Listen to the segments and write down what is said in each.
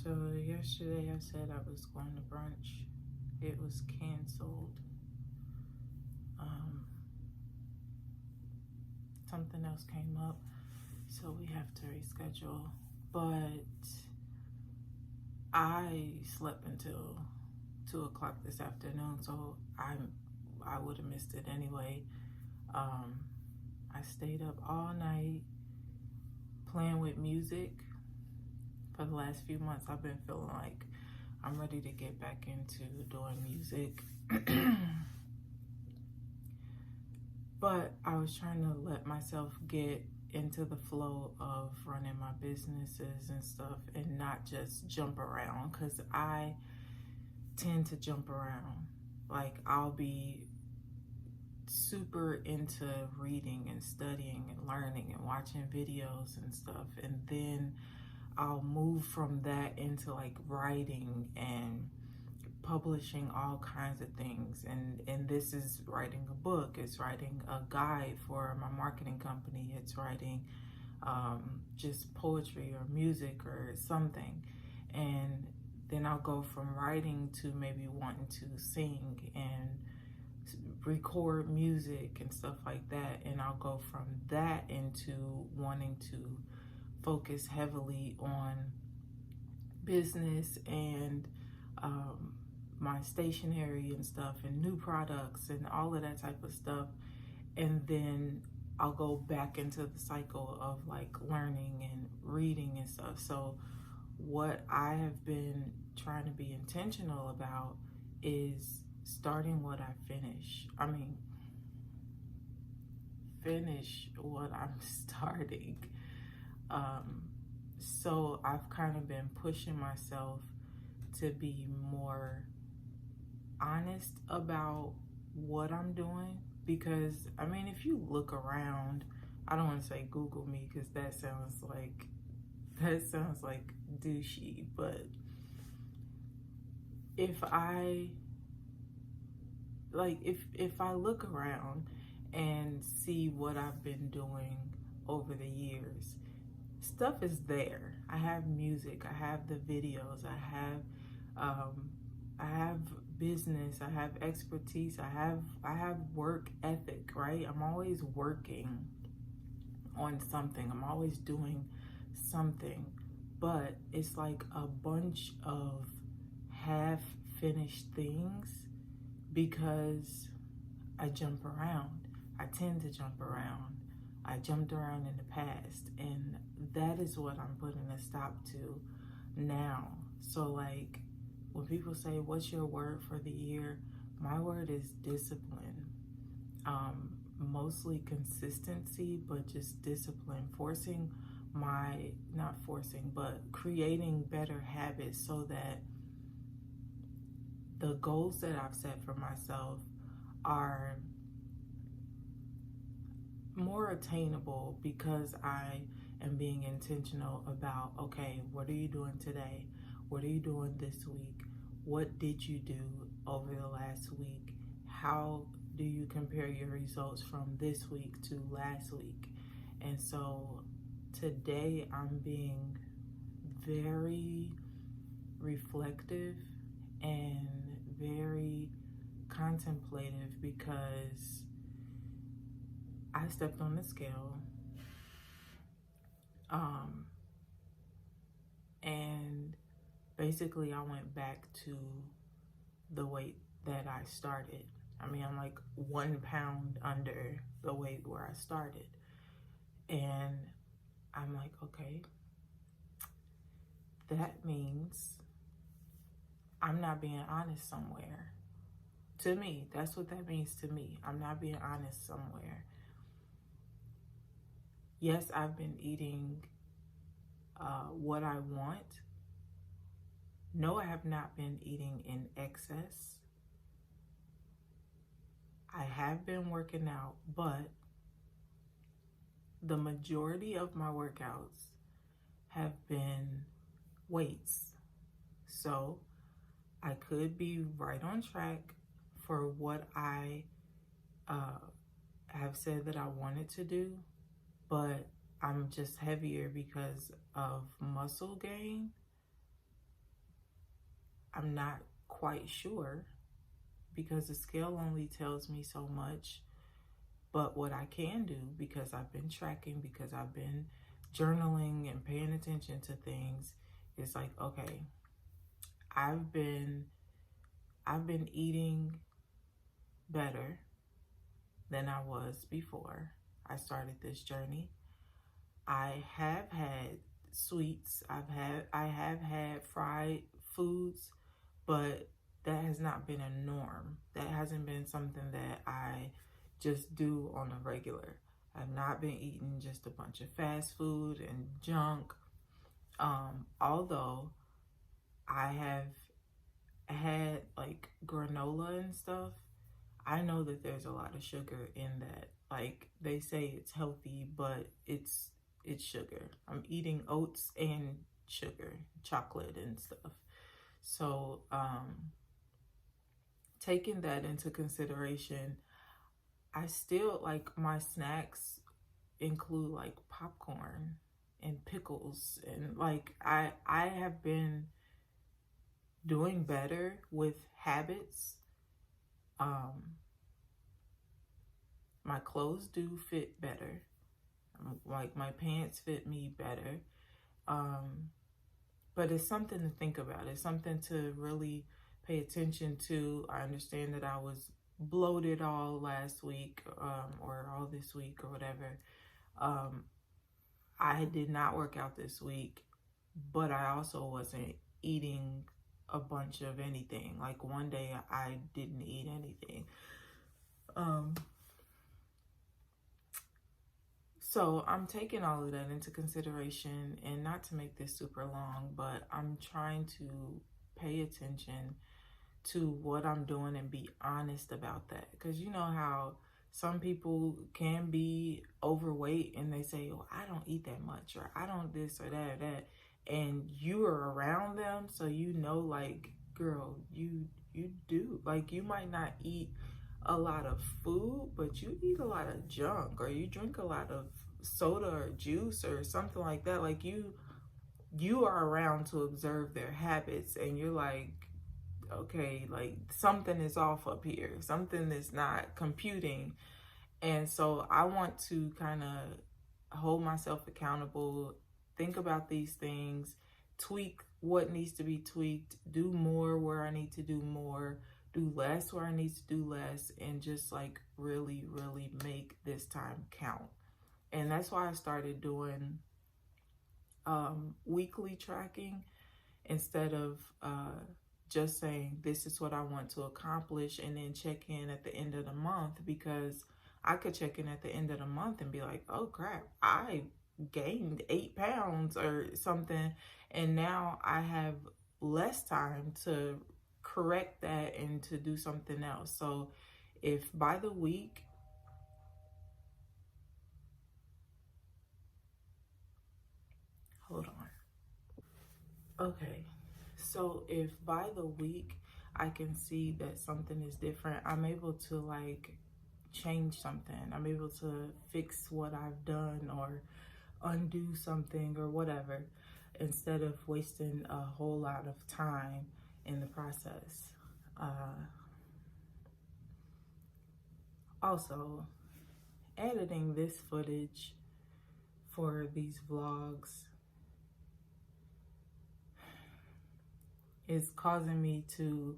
So yesterday I said I was going to brunch. It was canceled. Something else came up, so we have to reschedule. But I slept until 2 o'clock this afternoon, so I would have missed it anyway. I stayed up all night playing with music. For the last few months, I've been feeling like I'm ready to get back into doing music. But I was trying to let myself get into the flow of running my businesses and stuff and not just jump around, because I tend to jump around. Like, I'll be super into reading and studying and learning and watching videos and stuff, and then I'll move from that into like writing and publishing all kinds of things, and this is writing a book, it's writing a guide for my marketing company, it's writing just poetry or music or something. And then I'll go from writing to maybe wanting to sing and record music and stuff like that, and I'll go from that into wanting to focus heavily on business and my stationery and stuff and new products and all of that type of stuff. And then I'll go back into the cycle of like learning and reading and stuff. So what I have been trying to be intentional about is starting what I finish. Finish what I'm starting. So I've kind of been pushing myself to be more honest about what I'm doing, because if you look around, I don't want to say Google me because that sounds like douchey, but if I look around and see what I've been doing over the years, stuff is there. I have music, I have the videos, I have business, I have expertise, I have work ethic, right? I'm always working on something. I'm always doing something. But it's like a bunch of half-finished things because I jump around. I tend to jump around. I jumped around in the past, and that is what I'm putting a stop to now. So like, when people say, what's your word for the year? My word is discipline. Mostly consistency, but just discipline. Creating better habits so that the goals that I've set for myself are more attainable, because I am being intentional about, okay, what are you doing today? What are you doing this week? What did you do over the last week? How do you compare your results from this week to last week? And so today I'm being very reflective and very contemplative, because I stepped on the scale and basically I went back to the weight that I started. I'm like 1 pound under the weight where I started. And I'm like, okay, that means I'm not being honest somewhere. To me, that's what that means to me. I'm not being honest somewhere. Yes, I've been eating what I want. No, I have not been eating in excess. I have been working out, but the majority of my workouts have been weights. So I could be right on track for what I have said that I wanted to do, but I'm just heavier because of muscle gain I'm not quite sure because the scale only tells me so much. But what I can do, because I've been tracking, because I've been journaling and paying attention to things, is like, okay, I've been eating better than I was before I started this journey. I have had sweets. I have had fried foods, but that has not been a norm. That hasn't been something that I just do on a regular. I've not been eating just a bunch of fast food and junk. Although I have had like granola and stuff, I know that there's a lot of sugar in that. Like they say it's healthy, but it's sugar. I'm eating oats and sugar, chocolate and stuff. So taking that into consideration, I still like my snacks include like popcorn and pickles, and like I have been doing better with habits. My clothes do fit better. Like my pants fit me better. But it's something to think about. It's something to really pay attention to. I understand that I was bloated all last week, or all this week or whatever. I did not work out this week, but I also wasn't eating a bunch of anything. Like one day I didn't eat anything. So I'm taking all of that into consideration, and not to make this super long, but I'm trying to pay attention to what I'm doing and be honest about that. Because you know how some people can be overweight and they say, oh, I don't eat that much, or I don't this or that or that. And you are around them, so you know, like, girl, you do. Like, you might not eat a lot of food, but you eat a lot of junk, or you drink a lot of soda or juice or something like that. Like you are around to observe their habits, and you're like, okay, like something is off up here, something is not computing. And so I want to kind of hold myself accountable, think about these things, tweak what needs to be tweaked, do more where I need to do more, do less where I need to do less, and just like really, really make this time count. And that's why I started doing weekly tracking instead of just saying this is what I want to accomplish and then check in at the end of the month, because I could check in at the end of the month and be like, oh crap, I gained 8 pounds or something, and now I have less time to correct that and to do something else. So if by the week, hold on. Okay. So if by the week I can see that something is different, I'm able to like change something. I'm able to fix what I've done or undo something or whatever, instead of wasting a whole lot of time in the process. Also, editing this footage for these vlogs is causing me to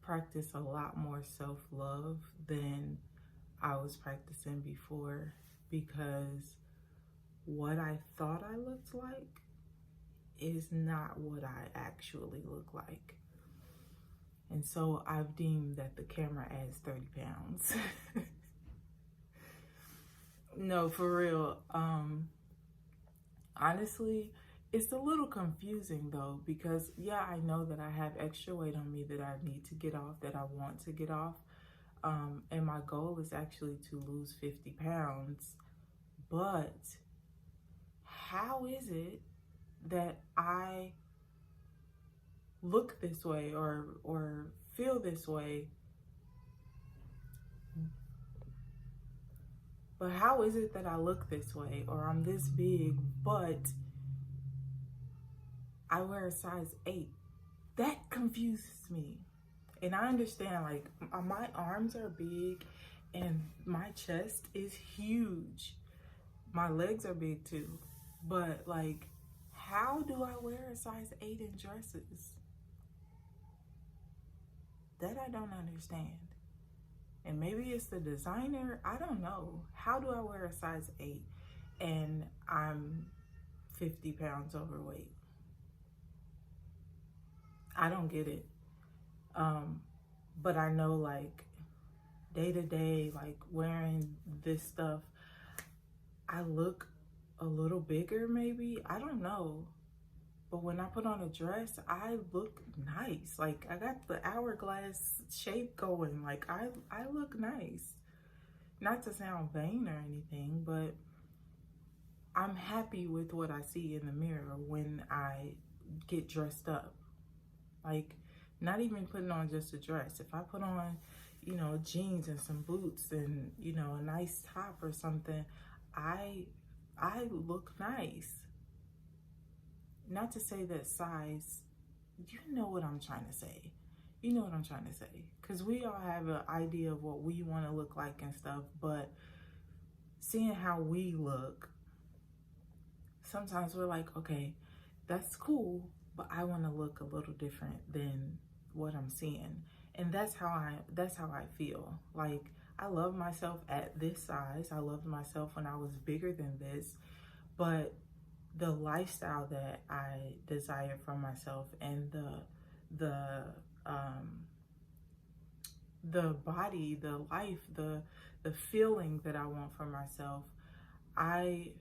practice a lot more self-love than I was practicing before, because what I thought I looked like is not what I actually look like. And so I've deemed that the camera adds 30 pounds. No, for real. Honestly, it's a little confusing though, because yeah, I know that I have extra weight on me that I need to get off, that I want to get off. And my goal is actually to lose 50 pounds. But how is it that I look this way or feel this way? But how is it that I look this way, or I'm this big, but I wear a size 8? That confuses me. And I understand, like, my arms are big and my chest is huge. My legs are big too. But, like, how do I wear a size 8 in dresses? That I don't understand. And maybe it's the designer. I don't know. How do I wear a size 8 and I'm 50 pounds overweight? I don't get it. But I know, like, day to day, like, wearing this stuff, I look a little bigger maybe. I don't know. But when I put on a dress, I look nice. Like, I got the hourglass shape going. Like, I look nice. Not to sound vain or anything, but I'm happy with what I see in the mirror when I get dressed up. Like, not even putting on just a dress. If I put on, jeans and some boots and, a nice top or something, I look nice. Not to say that size, you know what I'm trying to say. You know what I'm trying to say. Because we all have an idea of what we want to look like and stuff, but seeing how we look, sometimes we're like, okay, that's cool, but I want to look a little different than what I'm seeing. And that's how I feel. Like, I love myself at this size. I loved myself when I was bigger than this, but the lifestyle that I desire for myself and the body, the life, the feeling that I want for myself, I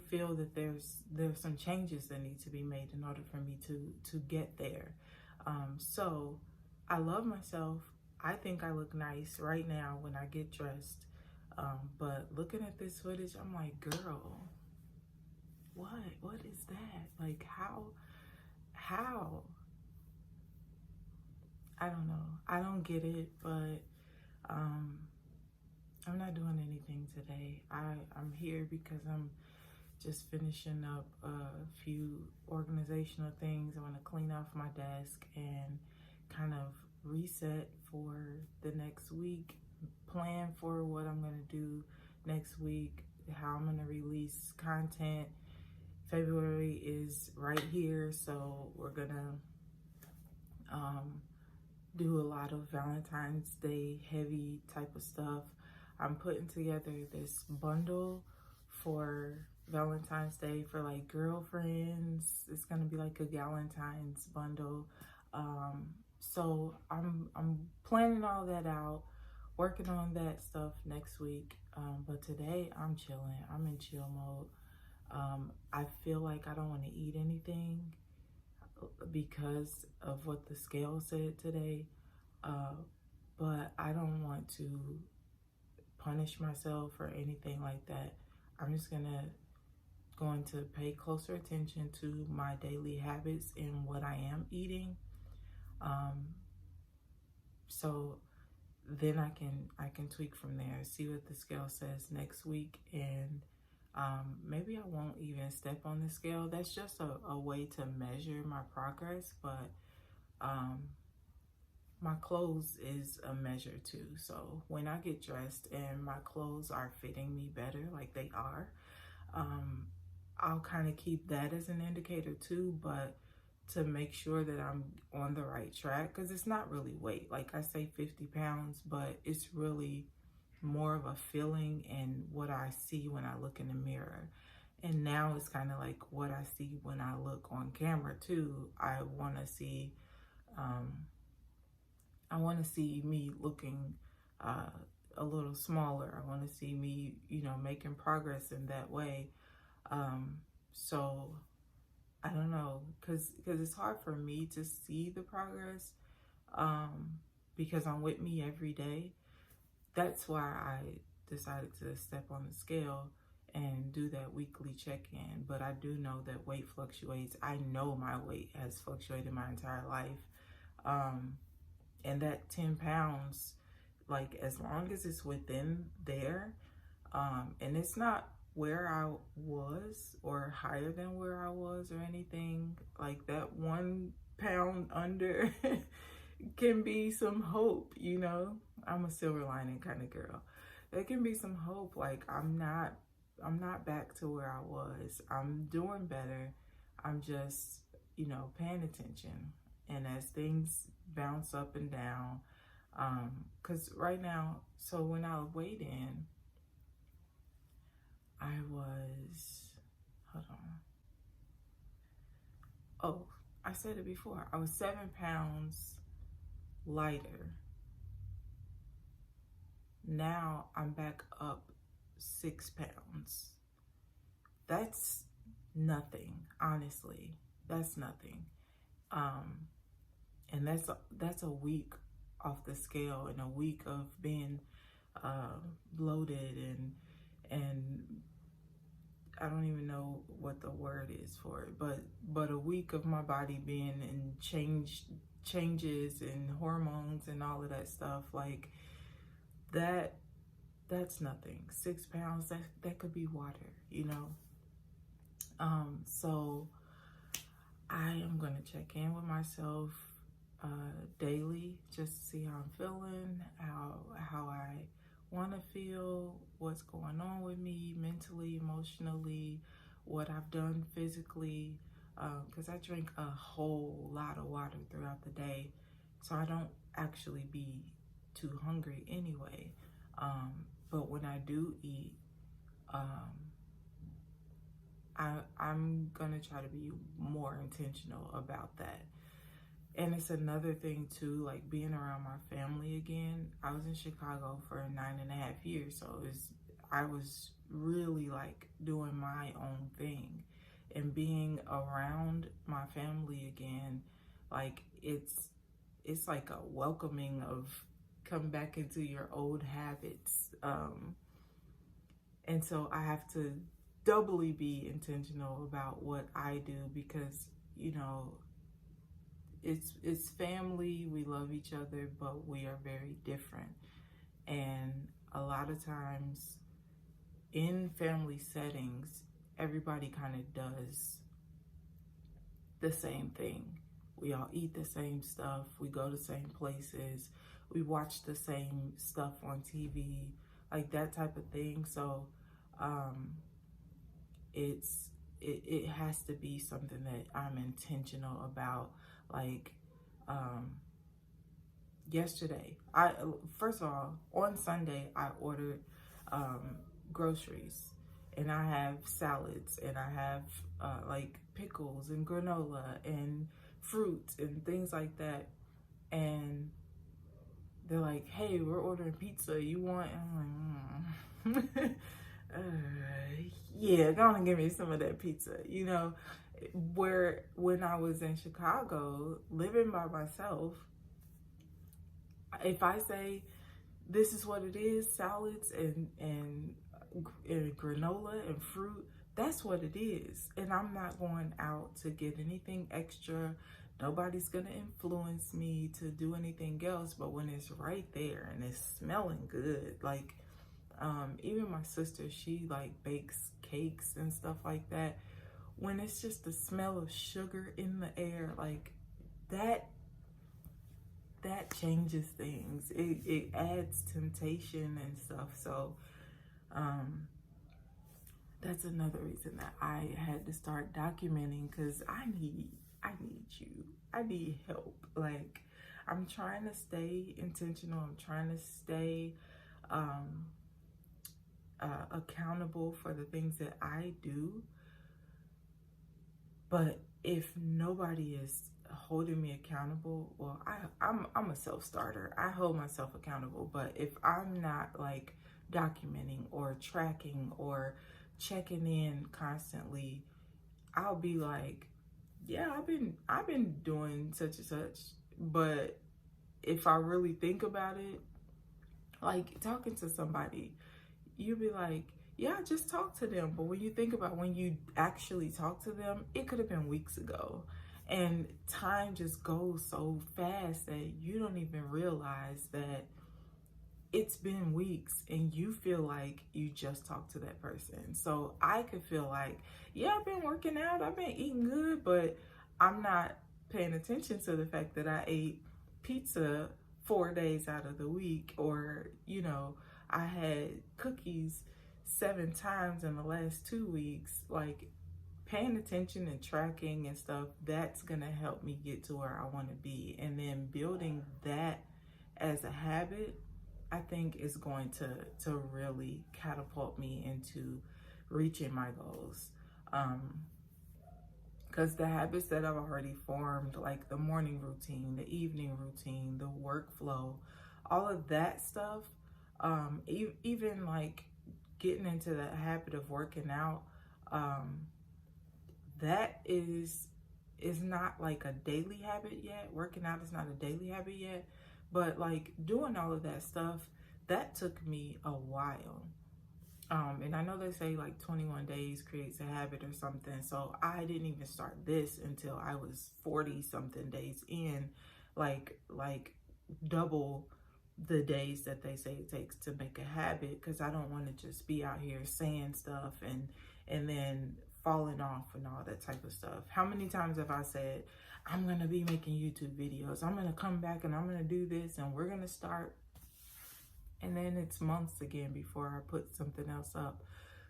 feel that there's some changes that need to be made in order for me to get there. So I love myself. I think I look nice right now when I get dressed. But looking at this footage, I'm like, girl, what is that? Like, how? I don't know. I don't get it, but I'm not doing anything today. I'm here because I'm just finishing up a few organizational things. I want to clean off my desk and kind of reset for the next week, plan for what I'm going to do next week, how I'm going to release content. February is right here, so we're going to do a lot of Valentine's Day heavy type of stuff. I'm putting together this bundle for Valentine's Day for, like, girlfriends. It's gonna be like a Galentine's bundle. So I'm planning all that out, working on that stuff next week. But today I'm chilling. I'm in chill mode. I feel like I don't want to eat anything because of what the scale said today. But I don't want to punish myself or anything like that. I'm just going to pay closer attention to my daily habits and what I am eating. So then I can tweak from there, see what the scale says next week, and maybe I won't even step on the scale. That's just a way to measure my progress, but my clothes is a measure too. So when I get dressed and my clothes are fitting me better, like they are, I'll kind of keep that as an indicator too, but to make sure that I'm on the right track, because it's not really weight. Like, I say 50 pounds, but it's really more of a feeling and what I see when I look in the mirror. And now it's kind of like what I see when I look on camera too. I want to see me looking a little smaller. I want to see me, making progress in that way. So I don't know, because it's hard for me to see the progress because I'm with me every day. That's why I decided to step on the scale and do that weekly check-in. But I do know that weight fluctuates. I know my weight has fluctuated my entire life. And that 10 pounds, like, as long as it's within there, and it's not where I was or higher than where I was or anything. Like that 1 pound under can be some hope, you know? I'm a silver lining kind of girl. There can be some hope. Like I'm not back to where I was. I'm doing better. I'm just, you know, paying attention. And as things bounce up and down, because right now, so when I weighed in, I was, hold on. Oh, I said it before. I was 7 pounds lighter. Now I'm back up 6 pounds. That's nothing, honestly. That's nothing. And that's a week off the scale and a week of being bloated and I don't even know what the word is for it, but a week of my body being in changes and hormones and all of that stuff, like that's nothing. 6 pounds, that could be water, you know. So I am gonna check in with myself daily just to see how I'm feeling, how I want to feel, what's going on with me mentally, emotionally, what I've done physically, because I drink a whole lot of water throughout the day, so I don't actually be too hungry anyway. But when I do eat, I'm gonna try to be more intentional about that. And it's another thing too, like being around my family again. I was in Chicago for 9.5 years, so I was really like doing my own thing, and being around my family again, like it's like a welcoming of come back into your old habits. And so I have to doubly be intentional about what I do because, you know, it's family, we love each other, but we are very different. And a lot of times in family settings, everybody kind of does the same thing. We all eat the same stuff, we go to the same places, we watch the same stuff on TV, like that type of thing. So it has to be something that I'm intentional about. Like yesterday, first of all, on Sunday I ordered groceries, and I have salads, and I have like pickles and granola and fruits and things like that. And they're like, "Hey, we're ordering pizza. You want?" And I'm like, yeah, go on and give me some of that pizza, you know. Where when I was in Chicago living by myself, if I say this is what it is, salads and granola and fruit, that's what it is. And I'm not going out to get anything extra. Nobody's gonna influence me to do anything else. But when it's right there and it's smelling good, like even my sister, she like bakes cakes and stuff like that. When it's just the smell of sugar in the air, like that changes things. It adds temptation and stuff. So that's another reason that I had to start documenting, because I need you. I need help. Like I'm trying to stay intentional. I'm trying to stay accountable for the things that I do. But if nobody is holding me accountable, well, I'm a self-starter. I hold myself accountable. But if I'm not like documenting or tracking or checking in constantly, I'll be like, yeah, I've been doing such and such. But if I really think about it, like talking to somebody, you'll be like, yeah, just talk to them. But when you think about when you actually talk to them, it could have been weeks ago. And time just goes so fast that you don't even realize that it's been weeks and you feel like you just talked to that person. So I could feel like, yeah, I've been working out, I've been eating good, but I'm not paying attention to the fact that I ate pizza 4 days out of the week, or, you know, I had cookies 7 times in the last 2 weeks. Like, paying attention and tracking and stuff, that's gonna help me get to where I want to be. And then building that as a habit, I think is going to really catapult me into reaching my goals. Because the habits that I've already formed, like the morning routine, the evening routine, the workflow, all of that stuff, even like getting into the habit of working out, um, that is not like a daily habit yet. Working out is not a daily habit yet, but like doing all of that stuff, that took me a while. And I know they say like 21 days creates a habit or something. So I didn't even start this until I was 40 something days in, like double the days that they say it takes to make a habit, because I don't want to just be out here saying stuff and then falling off and all that type of stuff. How many times have I said, I'm going to be making YouTube videos, I'm going to come back and I'm going to do this and we're going to start, and then it's months again before I put something else up.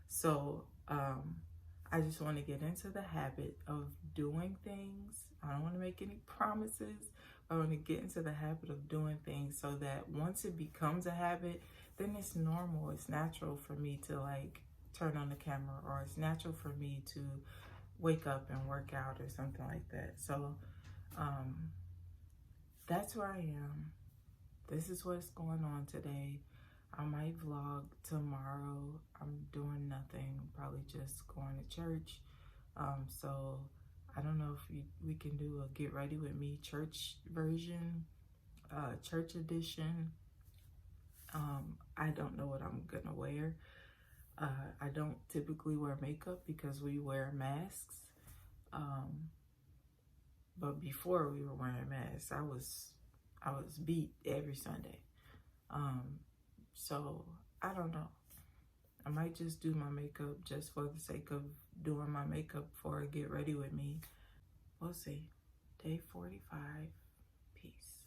So I just want to get into the habit of doing things. I don't want to make any promises. I want to get into the habit of doing things so that once it becomes a habit, then it's normal. It's natural for me to like turn on the camera, or it's natural for me to wake up and work out or something like that. So that's where I am. This is what's going on today. I might vlog tomorrow. I'm doing nothing, probably just going to church. So I don't know if we can do a get ready with me church version, church edition. I don't know what I'm gonna wear. I don't typically wear makeup because we wear masks. But before we were wearing masks, I was beat every Sunday. So I don't know. I might just do my makeup just for the sake of doing my makeup for a get ready with me. We'll see. Day 45. Peace.